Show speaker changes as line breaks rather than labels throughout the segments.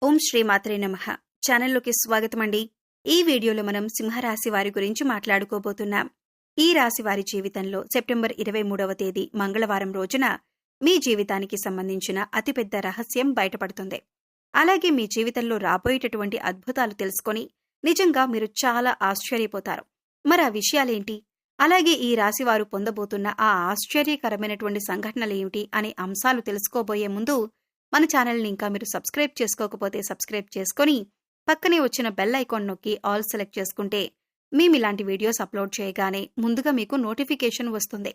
ఓం శ్రీ మాత్రే నమః. ఛానల్లోకి స్వాగతమండి. ఈ వీడియోలో మనం సింహరాశి వారి గురించి మాట్లాడుకోబోతున్నాం. ఈ రాశి వారి జీవితంలో సెప్టెంబర్ 23వ తేదీ మంగళవారం రోజున మీ జీవితానికి సంబంధించిన అతిపెద్ద రహస్యం బయటపడుతుంది. అలాగే మీ జీవితంలో రాబోయేటటువంటి అద్భుతాలు తెలుసుకొని నిజంగా మీరు చాలా ఆశ్చర్యపోతారు. మరి ఆ విషయాలేంటి? అలాగే ఈ రాశి వారు పొందబోతున్న ఆ ఆశ్చర్యకరమైనటువంటి సంఘటనలేమిటి అనే అంశాలు తెలుసుకోబోయే ముందు మన ఛానల్ని ఇంకా మీరు సబ్స్క్రైబ్ చేసుకోకపోతే సబ్స్క్రైబ్ చేసుకొని పక్కనే వచ్చిన బెల్ ఐకాన్ నొక్కి ఆల్ సెలెక్ట్ చేసుకుంటే మేము ఇలాంటి వీడియోస్ అప్లోడ్ చేయగానే ముందుగా మీకు నోటిఫికేషన్ వస్తుంది.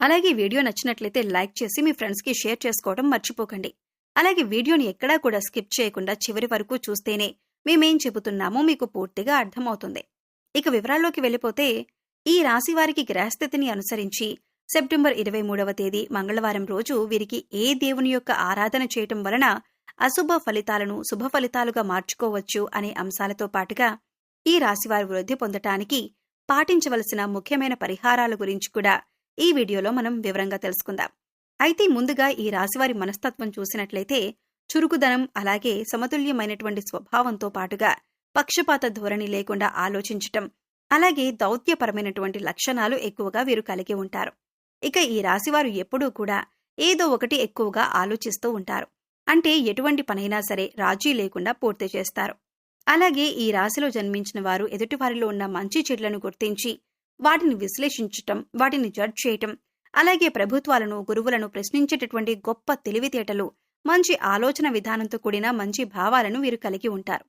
అలాగే వీడియో నచ్చినట్లయితే లైక్ చేసి మీ ఫ్రెండ్స్కి షేర్ చేసుకోవడం మర్చిపోకండి. అలాగే వీడియోని ఎక్కడా కూడా స్కిప్ చేయకుండా చివరి వరకు చూస్తేనే మేమేం చెబుతున్నామో మీకు పూర్తిగా అర్థమవుతుంది. ఇక వివరాల్లోకి వెళ్ళిపోతే ఈ రాశి వారికి గ్రహస్థితిని అనుసరించి సెప్టెంబర్ 23వ తేదీ మంగళవారం రోజు వీరికి ఏ దేవుని యొక్క ఆరాధన చేయటం వలన అశుభ ఫలితాలను శుభ ఫలితాలుగా మార్చుకోవచ్చు అనే అంశాలతో పాటుగా ఈ రాశివారు వృద్ధి పొందటానికి పాటించవలసిన ముఖ్యమైన పరిహారాల గురించి కూడా ఈ వీడియోలో మనం వివరంగా తెలుసుకుందాం. అయితే ముందుగా ఈ రాశివారి మనస్తత్వం చూసినట్లయితే చురుకుదనం, అలాగే సమతుల్యమైనటువంటి స్వభావంతో పాటుగా పక్షపాత ధోరణి లేకుండా ఆలోచించటం, అలాగే దౌత్యపరమైనటువంటి లక్షణాలు ఎక్కువగా వీరు కలిగి ఉంటారు. ఇక ఈ రాశివారు ఎప్పుడూ కూడా ఏదో ఒకటి ఎక్కువగా ఆలోచిస్తూ ఉంటారు. అంటే ఎటువంటి పనైనా సరే రాజీ లేకుండా పూర్తి చేస్తారు. అలాగే ఈ రాశిలో జన్మించిన వారు ఎదుటివారిలో ఉన్న మంచి చెడులను గుర్తించి వాటిని విశ్లేషించటం, వాటిని జడ్జ్ చేయటం, అలాగే ప్రభుత్వాలను, గురువులను ప్రశ్నించేటటువంటి గొప్ప తెలివితేటలు, మంచి ఆలోచన విధానంతో కూడిన మంచి భావాలను వీరు కలిగి ఉంటారు.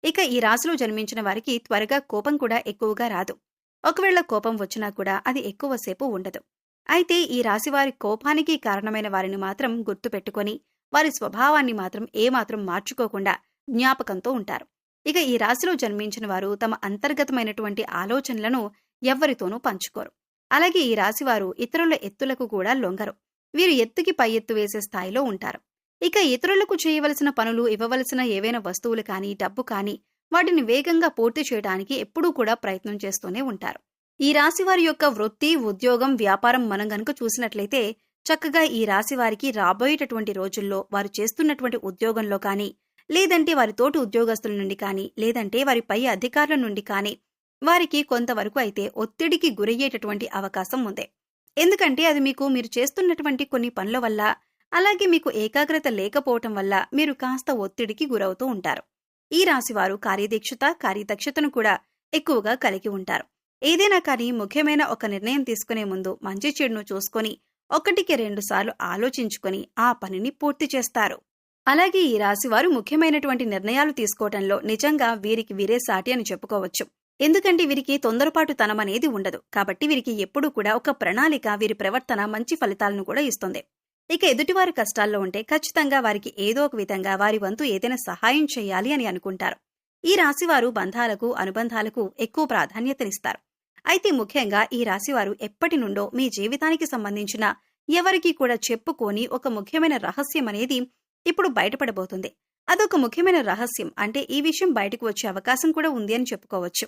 ఇక ఈ రాశిలో జన్మించిన వారికి త్వరగా కోపం కూడా ఎక్కువగా రాదు. ఒకవేళ కోపం వచ్చినా కూడా అది ఎక్కువసేపు ఉండదు. అయితే ఈ రాశివారి కోపానికి కారణమైన వారిని మాత్రం గుర్తుపెట్టుకొని వారి స్వభావాన్ని మాత్రం ఏమాత్రం మార్చుకోకుండా జ్ఞాపకంతో ఉంటారు. ఇక ఈ రాశిలో జన్మించిన వారు తమ అంతర్గతమైనటువంటి ఆలోచనలను ఎవ్వరితోనూ పంచుకోరు. అలాగే ఈ రాశివారు ఇతరుల ఎత్తులకు కూడా లొంగరు. వీరు ఎత్తుకి పై ఎత్తు వేసే స్థాయిలో ఉంటారు. ఇక ఇతరులకు చేయవలసిన పనులు, ఇవ్వవలసిన ఏవైనా వస్తువులు కానీ, డబ్బు కానీ వాటిని వేగంగా పూర్తి చేయడానికి ఎప్పుడూ కూడా ప్రయత్నం చేస్తూనే ఉంటారు. ఈ రాశివారి యొక్క వృత్తి, ఉద్యోగం, వ్యాపారం మనం గనుక చూసినట్లయితే చక్కగా ఈ రాశివారికి రాబోయేటటువంటి రోజుల్లో వారు చేస్తున్నటువంటి ఉద్యోగంలో కానీ, లేదంటే వారి తోటి ఉద్యోగస్తుల నుండి కానీ, లేదంటే వారి పై అధికారుల నుండి కానీ వారికి కొంతవరకు అయితే ఒత్తిడికి గురయ్యేటటువంటి అవకాశం ఉంది. ఎందుకంటే అది మీరు చేస్తున్నటువంటి కొన్ని పనుల వల్ల, అలాగే మీకు ఏకాగ్రత లేకపోవటం వల్ల మీరు కాస్త ఒత్తిడికి గురవుతూ ఉంటారు. ఈ రాశివారు కార్యదక్షతను కూడా ఎక్కువగా కలిగి ఉంటారు. ఏదైనా కానీ ముఖ్యమైన ఒక నిర్ణయం తీసుకునే ముందు మంచి చెడును చూసుకొని 1-2 సార్లు ఆలోచించుకొని ఆ పనిని పూర్తి చేస్తారు. అలాగే ఈ రాశివారు ముఖ్యమైనటువంటి నిర్ణయాలు తీసుకోవటంలో నిజంగా వీరికి వీరే సాటి అని చెప్పుకోవచ్చు. ఎందుకంటే వీరికి తొందరపాటు తనమనేది ఉండదు. కాబట్టి వీరికి ఎప్పుడూ కూడా ఒక ప్రణాళిక, వీరి ప్రవర్తన మంచి ఫలితాలను కూడా ఇస్తుంది. ఇక ఎదుటివారు కష్టాల్లో ఉంటే ఖచ్చితంగా వారికి ఏదో ఒక విధంగా వారి వంతు ఏదైనా సహాయం చేయాలి అని అనుకుంటారు. ఈ రాశివారు బంధాలకు, అనుబంధాలకు ఎక్కువ ప్రాధాన్యతనిస్తారు. అయితే ముఖ్యంగా ఈ రాశివారు ఎప్పటి నుండో మీ జీవితానికి సంబంధించిన ఎవరికీ కూడా చెప్పుకోని ఒక ముఖ్యమైన రహస్యం అనేది ఇప్పుడు బయటపడబోతుంది. అదొక ముఖ్యమైన రహస్యం అంటే ఈ విషయం బయటకు వచ్చే అవకాశం కూడా ఉంది అని చెప్పుకోవచ్చు.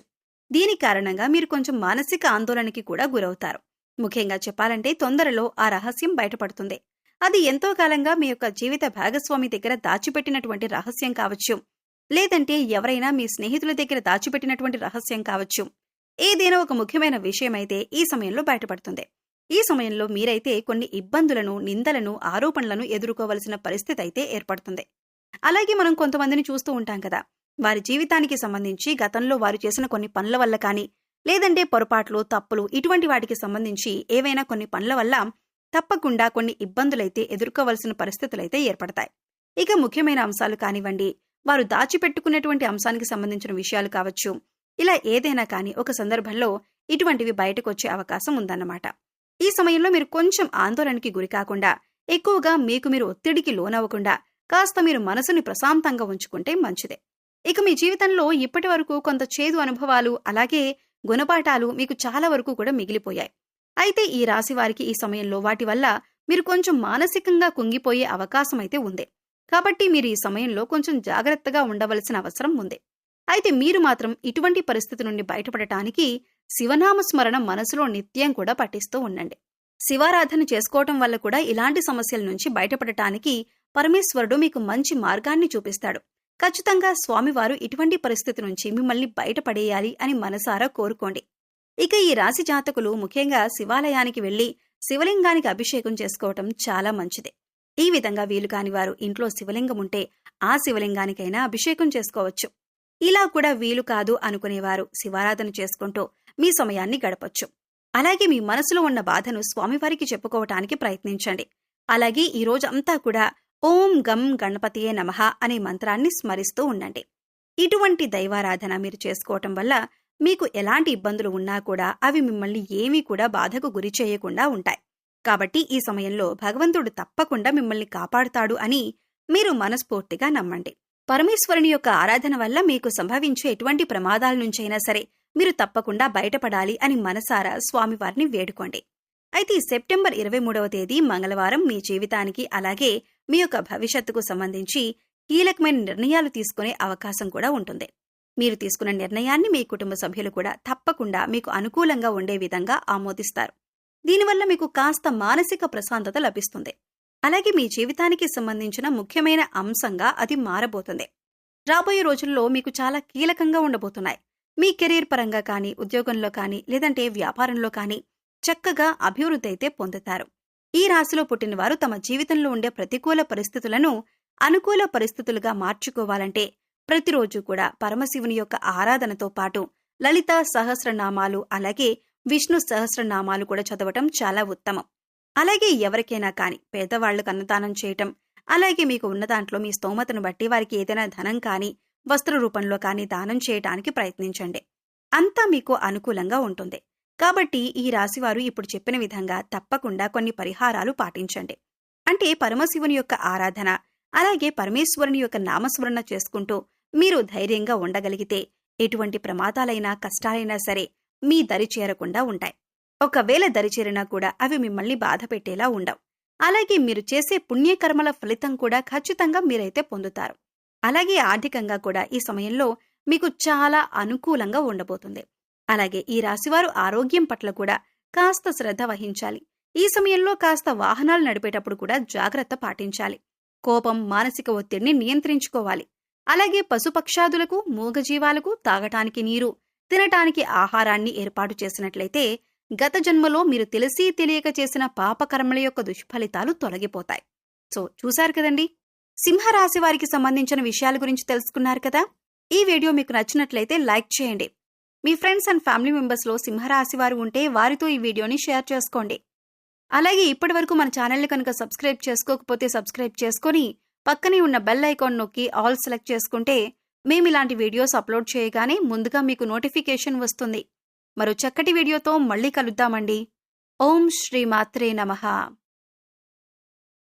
దీని కారణంగా మీరు కొంచెం మానసిక ఆందోళనకి కూడా గురవుతారు. ముఖ్యంగా చెప్పాలంటే తొందరలో ఆ రహస్యం బయటపడుతుంది. అది ఎంతో కాలంగా మీ యొక్క జీవిత భాగస్వామి దగ్గర దాచిపెట్టినటువంటి రహస్యం కావచ్చు, లేదంటే ఎవరైనా మీ స్నేహితుల దగ్గర దాచిపెట్టినటువంటి రహస్యం కావచ్చు. ఏదైనా ఒక ముఖ్యమైన విషయమైతే ఈ సమయంలో బయటపడుతుంది. ఈ సమయంలో మీరైతే కొన్ని ఇబ్బందులను, నిందలను, ఆరోపణలను ఎదుర్కోవలసిన పరిస్థితి అయితే ఏర్పడుతుంది. అలాగే మనం కొంతమందిని చూస్తూ ఉంటాం కదా, వారి జీవితానికి సంబంధించి గతంలో వారు చేసిన కొన్ని పనుల వల్ల కానీ, లేదంటే పొరపాట్లు, తప్పులు ఇటువంటి వాటికి సంబంధించి ఏవైనా కొన్ని పనుల వల్ల తప్పకుండా కొన్ని ఇబ్బందులైతే ఎదుర్కోవలసిన పరిస్థితులైతే ఏర్పడతాయి. ఇక ముఖ్యమైన అంశాలు కానివ్వండి, వారు దాచిపెట్టుకున్నటువంటి అంశానికి సంబంధించిన విషయాలు కావచ్చు, ఇలా ఏదైనా కానీ ఒక సందర్భంలో ఇటువంటివి బయటకు వచ్చే అవకాశం ఉందన్నమాట. ఈ సమయంలో మీరు కొంచెం ఆందోళనకి గురికాకుండా, ఎక్కువగా మీరు ఒత్తిడికి లోనవ్వకుండా కాస్త మీరు మనసుని ప్రశాంతంగా ఉంచుకుంటే మంచిదే. ఇక మీ జీవితంలో ఇప్పటి వరకు కొంత చేదు అనుభవాలు, అలాగే గుణపాఠాలు మీకు చాలా వరకు కూడా మిగిలిపోయాయి. అయితే ఈ రాశి వారికి ఈ సమయంలో వాటి వల్ల మీరు కొంచెం మానసికంగా కుంగిపోయే అవకాశం అయితే ఉంది. కాబట్టి మీరు ఈ సమయంలో కొంచెం జాగ్రత్తగా ఉండవలసిన అవసరం ఉంది. అయితే మీరు మాత్రం ఇటువంటి పరిస్థితి నుండి బయటపడటానికి శివనామ స్మరణ మనసులో నిత్యం కూడా పఠిస్తూ ఉండండి. శివారాధన చేసుకోవటం వల్ల కూడా ఇలాంటి సమస్యల నుంచి బయటపడటానికి పరమేశ్వరుడు మీకు మంచి మార్గాన్ని చూపిస్తాడు. ఖచ్చితంగా స్వామివారు ఇటువంటి పరిస్థితి నుంచి మిమ్మల్ని బయటపడేయాలి అని మనసారా కోరుకోండి. ఇక ఈ రాశి జాతకులు ముఖ్యంగా శివాలయానికి వెళ్లి శివలింగానికి అభిషేకం చేసుకోవటం చాలా మంచిది. ఈ విధంగా వీలు కాని వారు ఇంట్లో శివలింగం ఉంటే ఆ శివలింగానికైనా అభిషేకం చేసుకోవచ్చు. ఇలా కూడా వీలు కాదు అనుకునేవారు శివారాధన చేసుకుంటూ మీ సమయాన్ని గడపొచ్చు. అలాగే మీ మనసులో ఉన్న బాధను స్వామివారికి చెప్పుకోవటానికి ప్రయత్నించండి. అలాగే ఈ రోజంతా కూడా ఓం గం గణపతియే నమః అనే మంత్రాన్ని స్మరిస్తూ ఉండండి. ఇటువంటి దైవారాధన మీరు చేసుకోవటం వల్ల మీకు ఎలాంటి ఇబ్బందులు ఉన్నా కూడా అవి మిమ్మల్ని ఏమీ కూడా బాధకు గురి చేయకుండా ఉంటాయి. కాబట్టి ఈ సమయంలో భగవంతుడు తప్పకుండా మిమ్మల్ని కాపాడుతాడు అని మీరు మనస్ఫూర్తిగా నమ్మండి. పరమేశ్వరుని యొక్క ఆరాధన వల్ల మీకు సంభవించే ఎటువంటి ప్రమాదాల నుంచైనా సరే మీరు తప్పకుండా బయటపడాలి అని మనసారా స్వామివారిని వేడుకోండి. అయితే సెప్టెంబర్ 23వ తేదీ మంగళవారం మీ జీవితానికి అలాగే మీ యొక్క భవిష్యత్తుకు సంబంధించి కీలకమైన నిర్ణయాలు తీసుకునే అవకాశం కూడా ఉంటుంది. మీరు తీసుకున్న నిర్ణయాన్ని మీ కుటుంబ సభ్యులు కూడా తప్పకుండా మీకు అనుకూలంగా ఉండే విధంగా ఆమోదిస్తారు. దీనివల్ల మీకు కాస్త మానసిక ప్రశాంతత లభిస్తుంది. అలాగే మీ జీవితానికి సంబంధించిన ముఖ్యమైన అంశంగా అది మారబోతుంది. రాబోయే రోజుల్లో మీకు చాలా కీలకంగా ఉండబోతున్నాయి. మీ కెరీర్ పరంగా కానీ, ఉద్యోగంలో కానీ, లేదంటే వ్యాపారంలో కానీ చక్కగా అభివృద్ధి అయితే పొందుతారు. ఈ రాశిలో పుట్టిన వారు తమ జీవితంలో ఉండే ప్రతికూల పరిస్థితులను అనుకూల పరిస్థితులుగా మార్చుకోవాలంటే ప్రతిరోజు కూడా పరమశివుని యొక్క ఆరాధనతో పాటు లలిత సహస్రనామాలు అలాగే విష్ణు సహస్రనామాలు కూడా చదవటం చాలా ఉత్తమం. అలాగే ఎవరికైనా కానీ పేదవాళ్లకు అన్నదానం చేయటం, అలాగే మీకు ఉన్న దాంట్లో మీ స్తోమతను బట్టి వారికి ఏదైనా ధనం కానీ వస్త్ర రూపంలో కానీ దానం చేయటానికి ప్రయత్నించండి. అంతా మీకు అనుకూలంగా ఉంటుంది. కాబట్టి ఈ రాశివారు ఇప్పుడు చెప్పిన విధంగా తప్పకుండా కొన్ని పరిహారాలు పాటించండి. అంటే పరమశివుని యొక్క ఆరాధన అలాగే పరమేశ్వరుని యొక్క నామస్మరణ చేసుకుంటూ మీరు ధైర్యంగా ఉండగలిగితే ఎటువంటి ప్రమాదాలైనా కష్టాలైనా సరే మీ దరి చేరకుండా ఉంటాయి. ఒకవేళ దరి చేరినా కూడా అవి మిమ్మల్ని బాధ పెట్టేలా ఉండవు. అలాగే మీరు చేసే పుణ్యకర్మల ఫలితం కూడా ఖచ్చితంగా మీరైతే పొందుతారు. అలాగే ఆర్థికంగా కూడా ఈ సమయంలో మీకు చాలా అనుకూలంగా ఉండబోతుంది. అలాగే ఈ రాశివారు ఆరోగ్యం పట్ల కూడా కాస్త శ్రద్ధ వహించాలి. ఈ సమయంలో కాస్త వాహనాలు నడిపేటప్పుడు కూడా జాగ్రత్త పాటించాలి. కోపం, మానసిక ఒత్తిడిని నియంత్రించుకోవాలి. అలాగే పశుపక్షాదులకు, మూగజీవాలకు తాగటానికి నీరు, తినటానికి ఆహారాన్ని ఏర్పాటు చేసినట్లయితే గత జన్మలో మీరు తెలిసి తెలియక చేసిన పాపకర్మల యొక్క దుష్ఫలితాలు తొలగిపోతాయి. సో చూశారు కదండి, సింహరాశి వారికి సంబంధించిన విషయాల గురించి తెలుసుకున్నారు కదా. ఈ వీడియో మీకు నచ్చినట్లయితే లైక్ చేయండి. మీ ఫ్రెండ్స్ అండ్ ఫ్యామిలీ మెంబర్స్లో సింహరాశి వారు ఉంటే వారితో ఈ వీడియోని షేర్ చేసుకోండి. అలాగే ఇప్పటి వరకు మన ఛానల్ని కనుక సబ్స్క్రైబ్ చేసుకోకపోతే సబ్స్క్రైబ్ చేసుకొని పక్కనే ఉన్న బెల్ ఐకాన్ నొక్కి ఆల్ సెలెక్ట్ చేసుకుంటే మేము ఇలాంటి వీడియోస్ అప్లోడ్ చేయగానే ముందుగా మీకు నోటిఫికేషన్ వస్తుంది. మరో చక్కటి వీడియోతో మళ్ళీ కలుద్దామండి. ఓం శ్రీ మాత్రే నమః.